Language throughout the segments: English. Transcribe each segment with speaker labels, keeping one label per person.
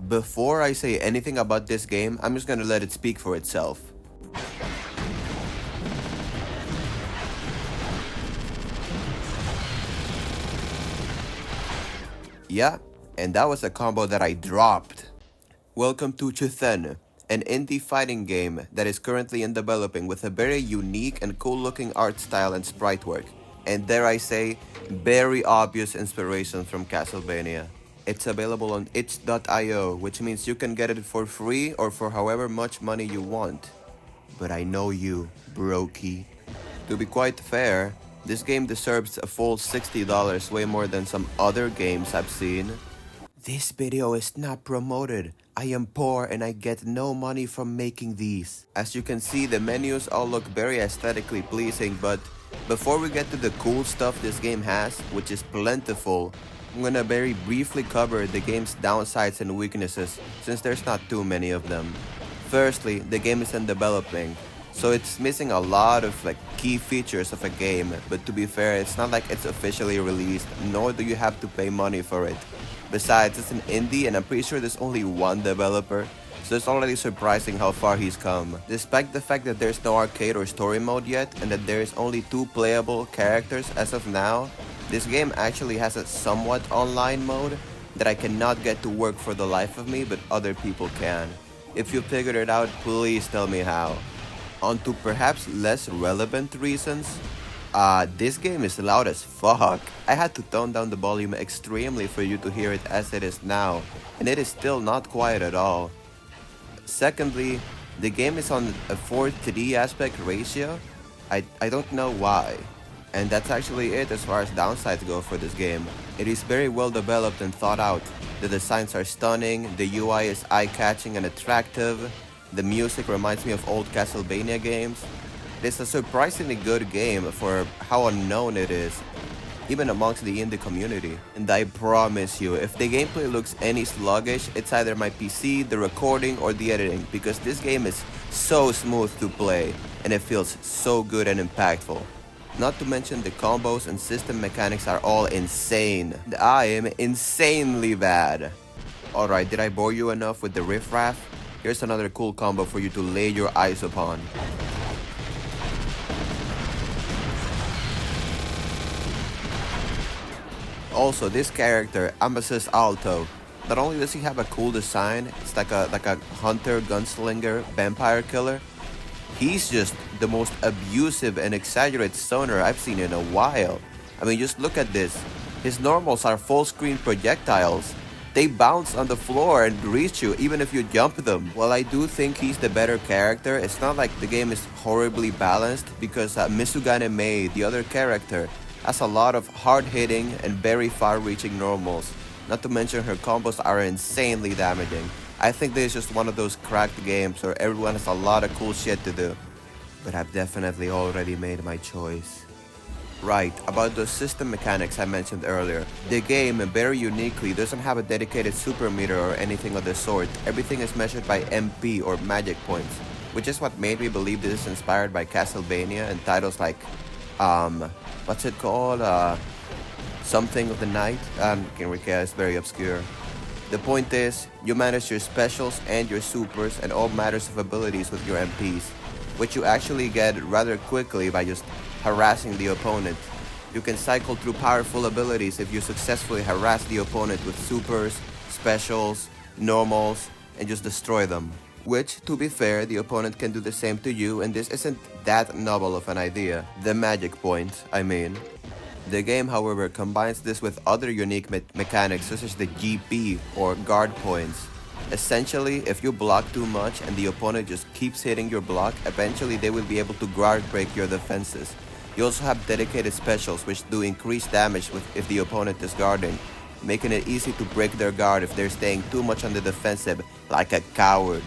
Speaker 1: Before I say anything about this game, I'm just gonna let it speak for itself. Yeah, and that was a combo that I dropped. Welcome to Chuen, an indie fighting game that is currently in developing with a very unique and cool looking art style and sprite work, and dare I say, very obvious inspiration from Castlevania. It's available on itch.io, which means you can get it for free or for however much money you want. But I know you, brokey. To be quite fair, this game deserves a full $60, way more than some other games I've seen. This video is not promoted. I am poor and I get no money from making these. As you can see, the menus all look very aesthetically pleasing, but before we get to the cool stuff this game has, which is plentiful, I'm gonna very briefly cover the game's downsides and weaknesses, since there's not too many of them. Firstly, the game is in developing, so it's missing a lot of key features of a game, but to be fair, it's not like it's officially released, nor do you have to pay money for it. Besides, it's an indie and I'm pretty sure there's only one developer, so it's already surprising how far he's come. Despite the fact that there's no arcade or story mode yet, and that there is only 2 playable characters as of now, this game actually has a somewhat online mode that I cannot get to work for the life of me, but other people can. If you figured it out, please tell me how. On to perhaps less relevant reasons. This game is loud as fuck. I had to tone down the volume extremely for you to hear it as it is now, and it is still not quiet at all. Secondly, the game is on a 4:3 aspect ratio. I don't know why. And that's actually it as far as downsides go for this game. It is very well developed and thought out. The designs are stunning, the UI is eye-catching and attractive, the music reminds me of old Castlevania games. It's a surprisingly good game for how unknown it is, even amongst the indie community. And I promise you, if the gameplay looks any sluggish, it's either my PC, the recording, or the editing, because this game is so smooth to play, and it feels so good and impactful. Not to mention the combos and system mechanics are all insane. I am insanely bad. Alright, did I bore you enough with the riffraff? Here's another cool combo for you to lay your eyes upon. Also, this character, Amasis Alto, not only does he have a cool design, it's like a hunter, gunslinger, vampire killer, he's just the most abusive and exaggerated stoner I've seen in a while. I mean, just look at this. His normals are full screen projectiles. They bounce on the floor and reach you even if you jump them. While I do think he's the better character, it's not like the game is horribly balanced, because Misugane Mei, the other character, has a lot of hard-hitting and very far-reaching normals. Not to mention her combos are insanely damaging. I think this is just one of those cracked games where everyone has a lot of cool shit to do. But I've definitely already made my choice. Right, about those system mechanics I mentioned earlier. The game, very uniquely, doesn't have a dedicated super meter or anything of the sort. Everything is measured by MP or magic points, which is what made me believe this is inspired by Castlevania and titles like, what's it called? Something of the Night? Can't recall, it's very obscure. The point is, you manage your specials and your supers and all matters of abilities with your MPs, which you actually get rather quickly by just harassing the opponent. You can cycle through powerful abilities if you successfully harass the opponent with supers, specials, normals, and just destroy them. Which, to be fair, the opponent can do the same to you, and this isn't that novel of an idea. The magic point, I mean. The game, however, combines this with other unique mechanics such as the GP or guard points. Essentially, if you block too much and the opponent just keeps hitting your block, eventually they will be able to guard break your defenses. You also have dedicated specials which do increased damage if the opponent is guarding, making it easy to break their guard if they're staying too much on the defensive like a coward.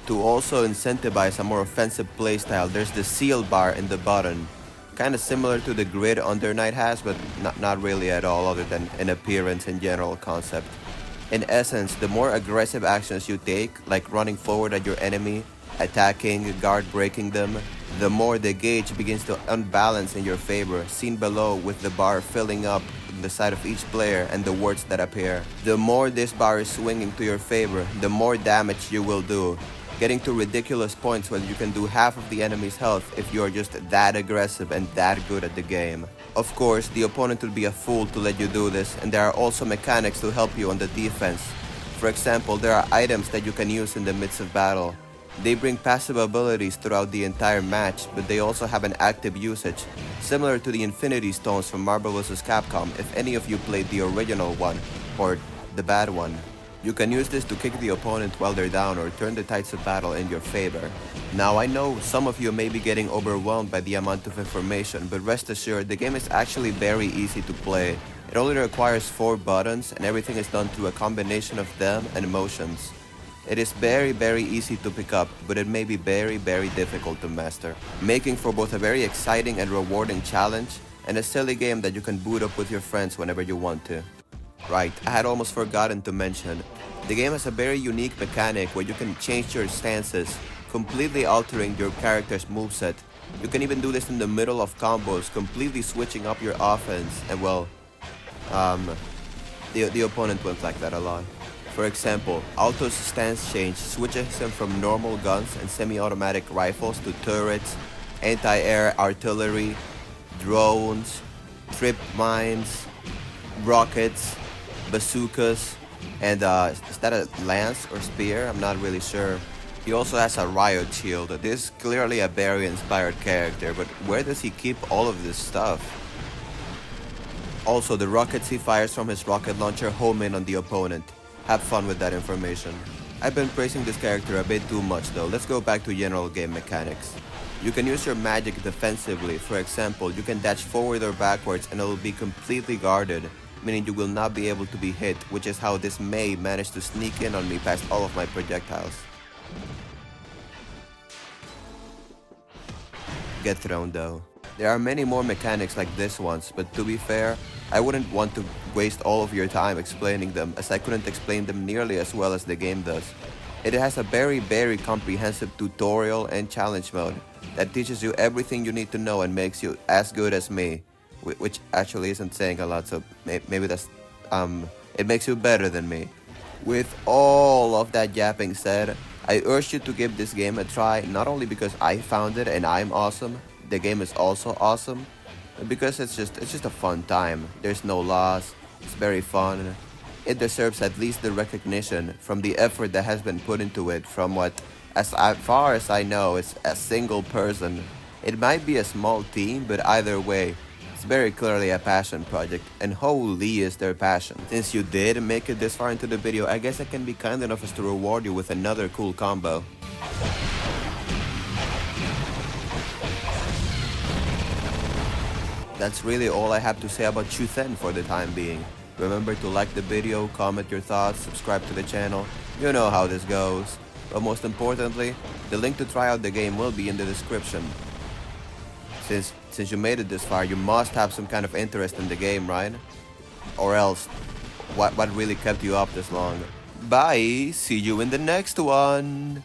Speaker 1: To also incentivize a more offensive playstyle, there's the seal bar in the button. Kinda similar to the grid Under Night has, but not really at all, other than an appearance and general concept. In essence, the more aggressive actions you take, like running forward at your enemy, attacking, guard breaking them, the more the gauge begins to unbalance in your favor, seen below with the bar filling up the side of each player and the words that appear. The more this bar is swinging to your favor, the more damage you will do, getting to ridiculous points where you can do half of the enemy's health if you are just that aggressive and that good at the game. Of course, the opponent would be a fool to let you do this, and there are also mechanics to help you on the defense. For example, there are items that you can use in the midst of battle. They bring passive abilities throughout the entire match, but they also have an active usage, similar to the Infinity Stones from Marvel vs. Capcom if any of you played the original one, or the bad one. You can use this to kick the opponent while they're down or turn the tides of battle in your favor. Now I know some of you may be getting overwhelmed by the amount of information, but rest assured the game is actually very easy to play. It only requires 4 buttons and everything is done through a combination of them and motions. It is very easy to pick up, but it may be very difficult to master, making for both a very exciting and rewarding challenge and a silly game that you can boot up with your friends whenever you want to. Right, I had almost forgotten to mention, the game has a very unique mechanic where you can change your stances, completely altering your character's moveset. You can even do this in the middle of combos, completely switching up your offense, and well, the opponent won't like that a lot. For example, Alto's stance change switches him from normal guns and semi-automatic rifles to turrets, anti-air artillery, drones, trip mines, rockets, bazookas, and is that a lance or spear? I'm not really sure. He also has a riot shield. This is clearly a Barry-inspired character, but where does he keep all of this stuff? Also, the rockets he fires from his rocket launcher home in on the opponent. Have fun with that information. I've been praising this character a bit too much though. Let's go back to general game mechanics. You can use your magic defensively. For example, you can dash forward or backwards and it will be completely guarded, meaning you will not be able to be hit, which is how this May managed to sneak in on me past all of my projectiles. Get thrown though. There are many more mechanics like this ones, but to be fair, I wouldn't want to waste all of your time explaining them, as I couldn't explain them nearly as well as the game does. It has a very comprehensive tutorial and challenge mode that teaches you everything you need to know and makes you as good as me, which actually isn't saying a lot, so maybe that's, it makes you better than me. With all of that yapping said, I urge you to give this game a try, not only because I found it and I'm awesome, the game is also awesome, because it's just a fun time. There's no loss, it's very fun. It deserves at least the recognition from the effort that has been put into it from what, as far as I know, is a single person. It might be a small team, but either way, it's very clearly a passion project, and holy is their passion. Since you did make it this far into the video, I guess I can be kind enough as to reward you with another cool combo. That's really all I have to say about Shuzen for the time being. Remember to like the video, comment your thoughts, subscribe to the channel. You know how this goes. But most importantly, the link to try out the game will be in the description. Since you made it this far, you must have some kind of interest in the game, right? Or else, what really kept you up this long? Bye! See you in the next one!